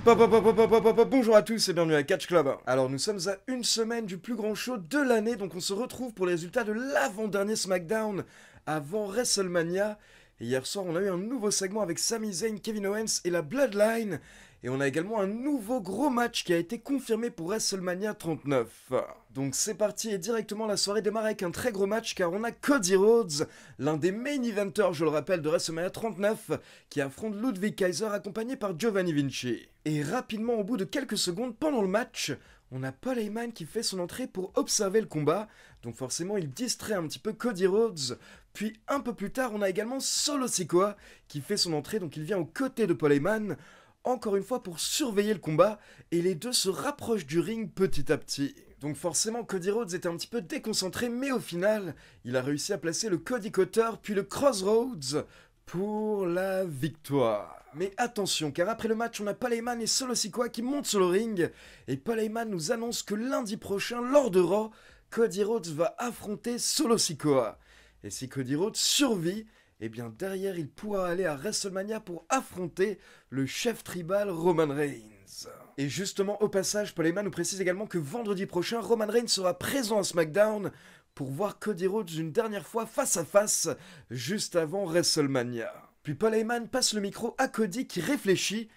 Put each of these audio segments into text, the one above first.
Bonjour à tous et bienvenue à Catch Club. Alors nous sommes à une semaine du plus grand show de l'année, donc on se retrouve pour les résultats de l'avant-dernier SmackDown avant WrestleMania. Et hier soir on a eu un nouveau segment avec Sami Zayn, Kevin Owens et la Bloodline. Et on a également un nouveau gros match qui a été confirmé pour WrestleMania 39. Donc c'est parti et directement la soirée démarre avec un très gros match car on a Cody Rhodes, l'un des main eventers, je le rappelle, de WrestleMania 39, qui affronte Ludwig Kaiser accompagné par Giovanni Vinci. Et rapidement au bout de quelques secondes pendant le match, on a Paul Heyman qui fait son entrée pour observer le combat, donc forcément il distrait un petit peu Cody Rhodes. Puis un peu plus tard on a également Solo Sikoa qui fait son entrée, donc il vient aux côtés de Paul Heyman, encore une fois pour surveiller le combat, et les deux se rapprochent du ring petit à petit. Donc forcément Cody Rhodes était un petit peu déconcentré, mais au final, il a réussi à placer le Cody Cutter puis le Crossroads pour la victoire. Mais attention, car après le match, on a Paul Heyman et Solo Sikoa qui montent sur le ring, et Paul Heyman nous annonce que lundi prochain, lors de Raw, Cody Rhodes va affronter Solo Sikoa. Et si Cody Rhodes survit, et bien derrière il pourra aller à WrestleMania pour affronter le chef tribal Roman Reigns. Et justement au passage, Paul Heyman nous précise également que vendredi prochain, Roman Reigns sera présent à SmackDown pour voir Cody Rhodes une dernière fois face à face, juste avant WrestleMania. Puis Paul Heyman passe le micro à Cody qui réfléchit,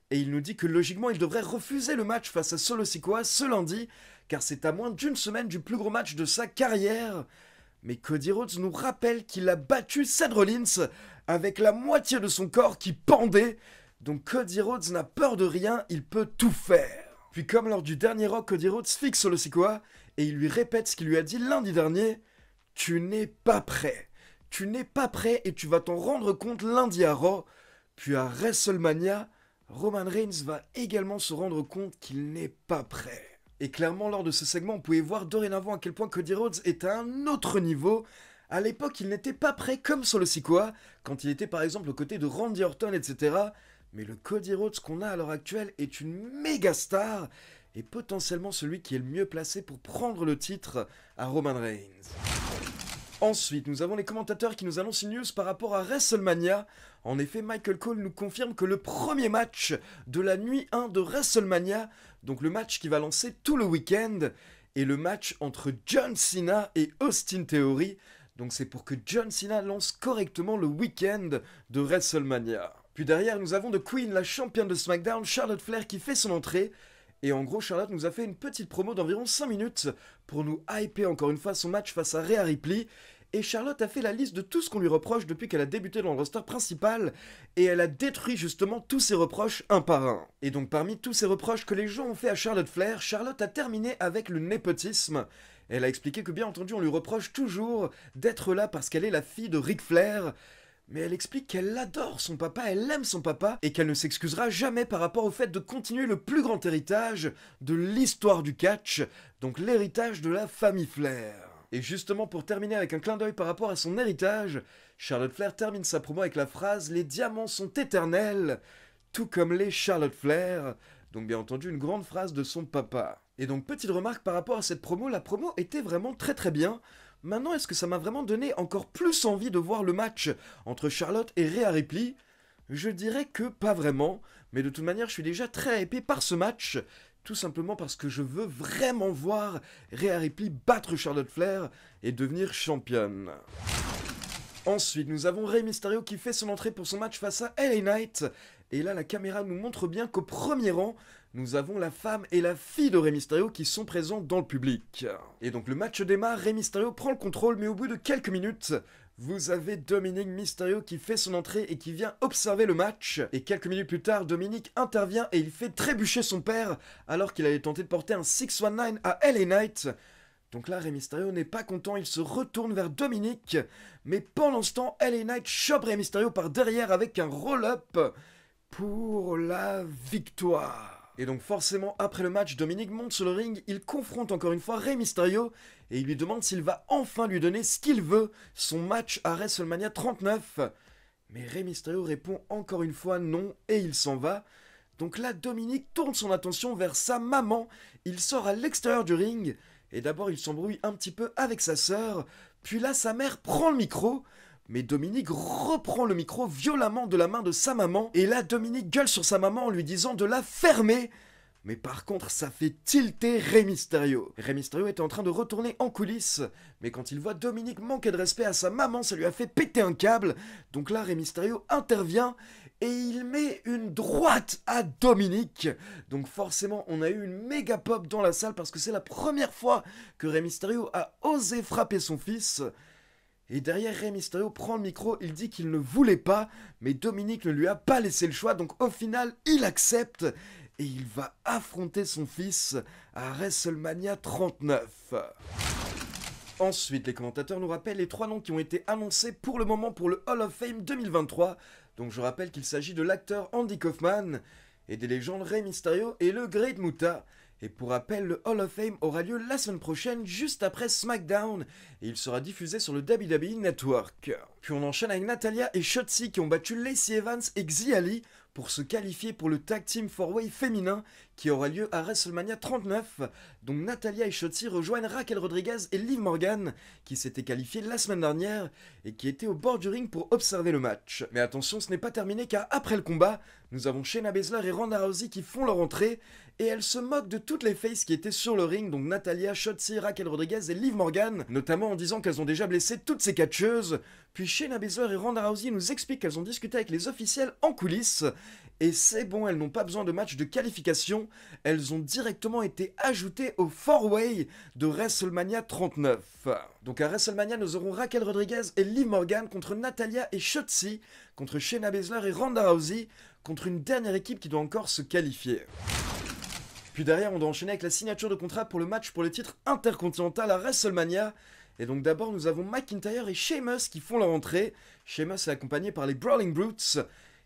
et il nous dit que logiquement il devrait refuser le match face à Solo Sikoa ce lundi, car c'est à moins d'une semaine du plus gros match de sa carrière. Mais Cody Rhodes nous rappelle qu'il a battu Seth Rollins avec la moitié de son corps qui pendait. Donc Cody Rhodes n'a peur de rien, il peut tout faire. Puis comme lors du dernier Rock, Cody Rhodes fixe Solo Sikoa et il lui répète ce qu'il lui a dit lundi dernier. Tu n'es pas prêt. Tu n'es pas prêt et tu vas t'en rendre compte lundi à Raw. Puis à WrestleMania, Roman Reigns va également se rendre compte qu'il n'est pas prêt. Et clairement, lors de ce segment, on pouvait voir dorénavant à quel point Cody Rhodes est à un autre niveau. À l'époque, il n'était pas prêt comme Solo Sikoa, quand il était par exemple aux côtés de Randy Orton, etc. Mais le Cody Rhodes qu'on a à l'heure actuelle est une méga star, et potentiellement celui qui est le mieux placé pour prendre le titre à Roman Reigns. Ensuite, nous avons les commentateurs qui nous annoncent une news par rapport à WrestleMania. En effet, Michael Cole nous confirme que le premier match de la nuit 1 de WrestleMania, donc le match qui va lancer tout le week-end, est le match entre John Cena et Austin Theory. Donc c'est pour que John Cena lance correctement le week-end de WrestleMania. Puis derrière, nous avons The Queen, la championne de SmackDown, Charlotte Flair, qui fait son entrée. Et en gros, Charlotte nous a fait une petite promo d'environ 5 minutes pour nous hyper encore une fois son match face à Rhea Ripley. Et Charlotte a fait la liste de tout ce qu'on lui reproche depuis qu'elle a débuté dans le roster principal, et elle a détruit justement tous ses reproches un par un. Et donc parmi tous ces reproches que les gens ont fait à Charlotte Flair, Charlotte a terminé avec le népotisme. Elle a expliqué que bien entendu on lui reproche toujours d'être là parce qu'elle est la fille de Ric Flair, mais elle explique qu'elle adore son papa, elle aime son papa, et qu'elle ne s'excusera jamais par rapport au fait de continuer le plus grand héritage de l'histoire du catch, donc l'héritage de la famille Flair. Et justement pour terminer avec un clin d'œil par rapport à son héritage, Charlotte Flair termine sa promo avec la phrase « Les diamants sont éternels, tout comme les Charlotte Flair », donc bien entendu une grande phrase de son papa. Et donc petite remarque par rapport à cette promo, la promo était vraiment très très bien. Maintenant, est-ce que ça m'a vraiment donné encore plus envie de voir le match entre Charlotte et Rhea Ripley? Je dirais que pas vraiment, mais de toute manière, je suis déjà très hypé par ce match, tout simplement parce que je veux vraiment voir Rhea Ripley battre Charlotte Flair et devenir championne. Ensuite, nous avons Rey Mysterio qui fait son entrée pour son match face à LA Knight. Et là, la caméra nous montre bien qu'au premier rang, nous avons la femme et la fille de Rey Mysterio qui sont présents dans le public. Et donc le match démarre, Rey Mysterio prend le contrôle, mais au bout de quelques minutes, vous avez Dominic Mysterio qui fait son entrée et qui vient observer le match. Et quelques minutes plus tard, Dominic intervient et il fait trébucher son père alors qu'il allait tenter de porter un 619 à LA Knight. Donc là, Rey Mysterio n'est pas content, il se retourne vers Dominic, mais pendant ce temps, LA Knight chope Rey Mysterio par derrière avec un roll-up pour la victoire. Et donc forcément, après le match, Dominic monte sur le ring, il confronte encore une fois Rey Mysterio, et il lui demande s'il va enfin lui donner ce qu'il veut, son match à WrestleMania 39. Mais Rey Mysterio répond encore une fois non, et il s'en va. Donc là, Dominic tourne son attention vers sa maman, il sort à l'extérieur du ring, et d'abord il s'embrouille un petit peu avec sa sœur, puis là sa mère prend le micro Mais Dominic reprend le micro violemment de la main de sa maman, et là Dominic gueule sur sa maman en lui disant de la fermer. Mais par contre, ça fait tilter Rey Mysterio. Rey Mysterio était en train de retourner en coulisses, mais quand il voit Dominic manquer de respect à sa maman, ça lui a fait péter un câble. Donc là, Rey Mysterio intervient et il met une droite à Dominic. Donc forcément, on a eu une méga pop dans la salle parce que c'est la première fois que Rey Mysterio a osé frapper son fils. Et derrière, Rey Mysterio prend le micro, il dit qu'il ne voulait pas, mais Dominic ne lui a pas laissé le choix, donc au final, il accepte. Et il va affronter son fils à WrestleMania 39. Ensuite, les commentateurs nous rappellent les 3 noms qui ont été annoncés pour le moment pour le Hall of Fame 2023. Donc je rappelle qu'il s'agit de l'acteur Andy Kaufman et des légendes Rey Mysterio et le Great Muta. Et pour rappel, le Hall of Fame aura lieu la semaine prochaine, juste après SmackDown, et il sera diffusé sur le WWE Network. Puis on enchaîne avec Natalya et Shotzi qui ont battu Lacey Evans et Xia Ali pour se qualifier pour le Tag Team 4-Way féminin qui aura lieu à WrestleMania 39. Donc Natalya et Shotzi rejoignent Raquel Rodriguez et Liv Morgan qui s'étaient qualifiées la semaine dernière et qui étaient au bord du ring pour observer le match. Mais attention, ce n'est pas terminé car après le combat, nous avons Shayna Baszler et Ronda Rousey qui font leur entrée et elles se moquent de toutes les faces qui étaient sur le ring, donc Natalya, Shotzi, Raquel Rodriguez et Liv Morgan, notamment en disant qu'elles ont déjà blessé toutes ces catcheuses. Puis Shayna Baszler et Ronda Rousey nous expliquent qu'elles ont discuté avec les officiels en coulisses et c'est bon, elles n'ont pas besoin de match de qualification, elles ont directement été ajoutées au 4-Way de WrestleMania 39. Donc à WrestleMania, nous aurons Raquel Rodriguez et Liv Morgan contre Natalya et Shotzi, contre Shayna Baszler et Ronda Rousey, contre une dernière équipe qui doit encore se qualifier. Puis derrière, on doit enchaîner avec la signature de contrat pour le match pour le titre intercontinental à WrestleMania. Et donc d'abord, nous avons McIntyre et Sheamus qui font leur entrée. Sheamus est accompagné par les Brawling Brutes.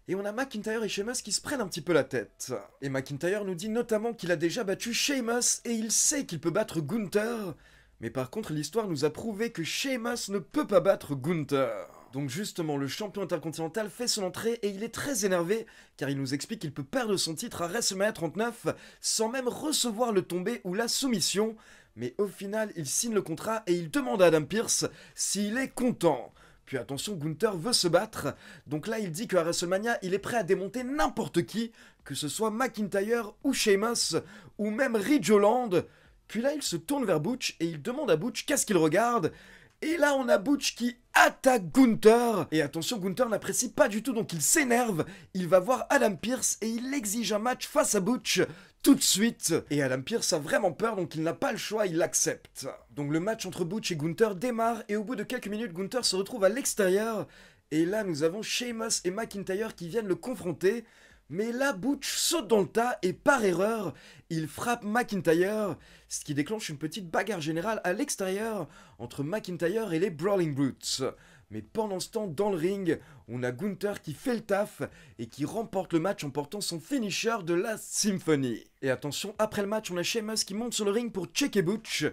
Et on a McIntyre et Sheamus qui se prennent un petit peu la tête. Et McIntyre nous dit notamment qu'il a déjà battu Sheamus et il sait qu'il peut battre Gunther. Mais par contre, l'histoire nous a prouvé que Sheamus ne peut pas battre Gunther. Donc justement, le champion intercontinental fait son entrée et il est très énervé car il nous explique qu'il peut perdre son titre à WrestleMania 39 sans même recevoir le tombé ou la soumission. Mais au final, il signe le contrat et il demande à Adam Pearce s'il est content. Puis attention, Gunther veut se battre, donc là il dit qu'à WrestleMania, il est prêt à démonter n'importe qui, que ce soit McIntyre ou Sheamus, ou même Ridge Holland. Puis là il se tourne vers Butch et il demande à Butch qu'est-ce qu'il regarde. Et là on a Butch qui attaque Gunther. Et attention, Gunther n'apprécie pas du tout, donc il s'énerve, il va voir Adam Pearce et il exige un match face à Butch tout de suite. Et Adam Pearce a vraiment peur, donc il n'a pas le choix, il l'accepte. Donc le match entre Butch et Gunther démarre et au bout de quelques minutes, Gunther se retrouve à l'extérieur. Et là nous avons Sheamus et McIntyre qui viennent le confronter. Mais là, Butch saute dans le tas et par erreur, il frappe McIntyre, ce qui déclenche une petite bagarre générale à l'extérieur entre McIntyre et les Brawling Brutes. Mais pendant ce temps, dans le ring, on a Gunther qui fait le taf et qui remporte le match en portant son finisher de la Symphony. Et attention, après le match, on a Sheamus qui monte sur le ring pour checker Butch.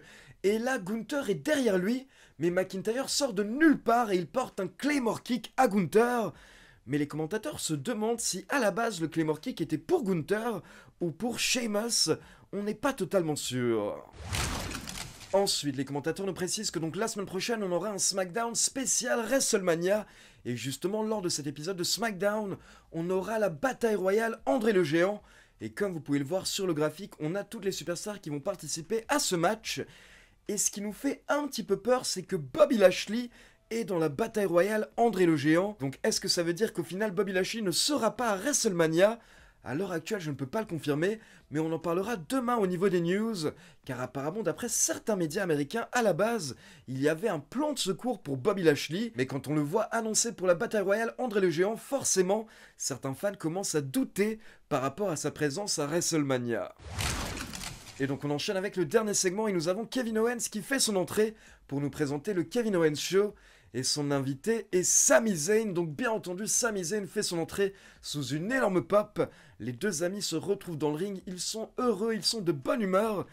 Et là, Gunther est derrière lui, mais McIntyre sort de nulle part et il porte un Claymore Kick à Gunther. Mais les commentateurs se demandent si à la base le Claymore Kick était pour Gunther ou pour Sheamus, on n'est pas totalement sûr. Ensuite, les commentateurs nous précisent que donc la semaine prochaine on aura un SmackDown spécial WrestleMania. Et justement lors de cet épisode de SmackDown, on aura la bataille royale André le Géant. Et comme vous pouvez le voir sur le graphique, on a toutes les superstars qui vont participer à ce match. Et ce qui nous fait un petit peu peur, c'est que Bobby Lashley et dans la bataille royale André le Géant. Donc est-ce que ça veut dire qu'au final Bobby Lashley ne sera pas à WrestleMania? À l'heure actuelle je ne peux pas le confirmer, mais on en parlera demain au niveau des news, car apparemment d'après certains médias américains, à la base, il y avait un plan de secours pour Bobby Lashley, mais quand on le voit annoncé pour la bataille royale André le Géant, forcément, certains fans commencent à douter par rapport à sa présence à WrestleMania. Et donc on enchaîne avec le dernier segment et nous avons Kevin Owens qui fait son entrée pour nous présenter le Kevin Owens Show. Et son invité est Sami Zayn, donc bien entendu Sami Zayn fait son entrée sous une énorme pop. Les deux amis se retrouvent dans le ring, ils sont heureux, ils sont de bonne humeur.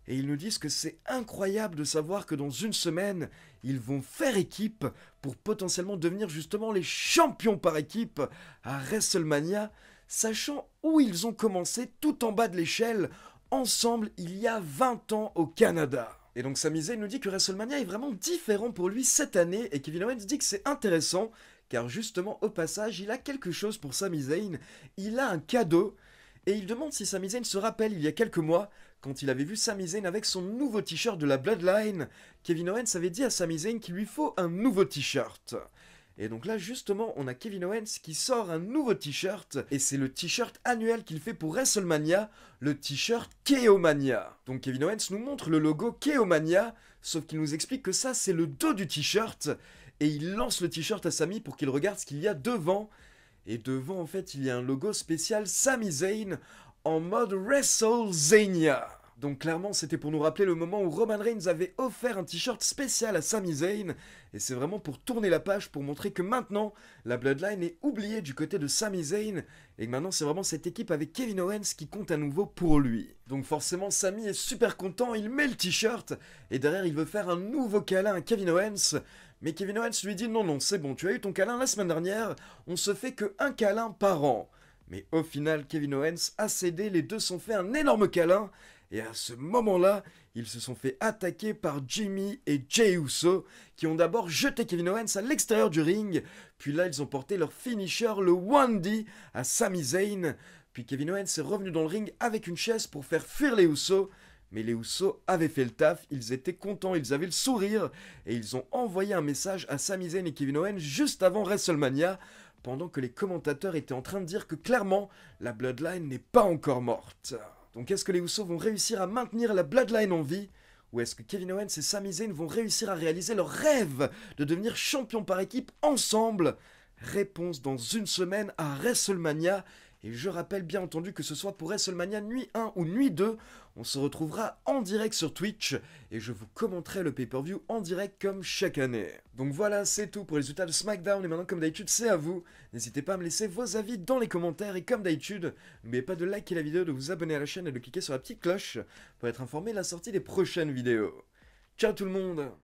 Et ils nous disent que c'est incroyable de savoir que dans une semaine, ils vont faire équipe pour potentiellement devenir justement les champions par équipe à WrestleMania, sachant où ils ont commencé tout en bas de l'échelle, ensemble il y a 20 ans au Canada. Et donc Sami Zayn nous dit que WrestleMania est vraiment différent pour lui cette année et Kevin Owens dit que c'est intéressant car justement au passage il a quelque chose pour Sami Zayn, il a un cadeau et il demande si Sami Zayn se rappelle il y a quelques mois quand il avait vu Sami Zayn avec son nouveau t-shirt de la Bloodline. Kevin Owens avait dit à Sami Zayn qu'il lui faut un nouveau t-shirt. Et donc là justement on a Kevin Owens qui sort un nouveau t-shirt et c'est le t-shirt annuel qu'il fait pour WrestleMania, le t-shirt KO-Mania. Donc Kevin Owens nous montre le logo KO-Mania, sauf qu'il nous explique que ça c'est le dos du t-shirt et il lance le t-shirt à Sami pour qu'il regarde ce qu'il y a devant. Et devant en fait il y a un logo spécial Sami Zayn en mode WrestleZania. Donc clairement c'était pour nous rappeler le moment où Roman Reigns avait offert un t-shirt spécial à Sami Zayn et c'est vraiment pour tourner la page pour montrer que maintenant la Bloodline est oubliée du côté de Sami Zayn et que maintenant c'est vraiment cette équipe avec Kevin Owens qui compte à nouveau pour lui. Donc forcément Sami est super content, il met le t-shirt et derrière il veut faire un nouveau câlin à Kevin Owens. Mais Kevin Owens lui dit non c'est bon, tu as eu ton câlin la semaine dernière, on se fait que un câlin par an. Mais au final Kevin Owens a cédé, les deux sont fait un énorme câlin. Et à ce moment-là, ils se sont fait attaquer par Jimmy et Jey Uso, qui ont d'abord jeté Kevin Owens à l'extérieur du ring, puis là ils ont porté leur finisher, le 1D, à Sami Zayn, puis Kevin Owens est revenu dans le ring avec une chaise pour faire fuir les Usos, mais les Usos avaient fait le taf, ils étaient contents, ils avaient le sourire, et ils ont envoyé un message à Sami Zayn et Kevin Owens juste avant WrestleMania, pendant que les commentateurs étaient en train de dire que clairement, la Bloodline n'est pas encore morte. Donc est-ce que les Usos vont réussir à maintenir la Bloodline en vie? Ou est-ce que Kevin Owens et Sami Zayn vont réussir à réaliser leur rêve de devenir champions par équipe ensemble? Réponse dans une semaine à WrestleMania. Et je rappelle bien entendu que ce soit pour WrestleMania nuit 1 ou nuit 2, on se retrouvera en direct sur Twitch et je vous commenterai le pay-per-view en direct comme chaque année. Donc voilà, c'est tout pour les résultats de SmackDown et maintenant comme d'habitude c'est à vous. N'hésitez pas à me laisser vos avis dans les commentaires et comme d'habitude, n'oubliez pas de liker la vidéo, de vous abonner à la chaîne et de cliquer sur la petite cloche pour être informé de la sortie des prochaines vidéos. Ciao tout le monde!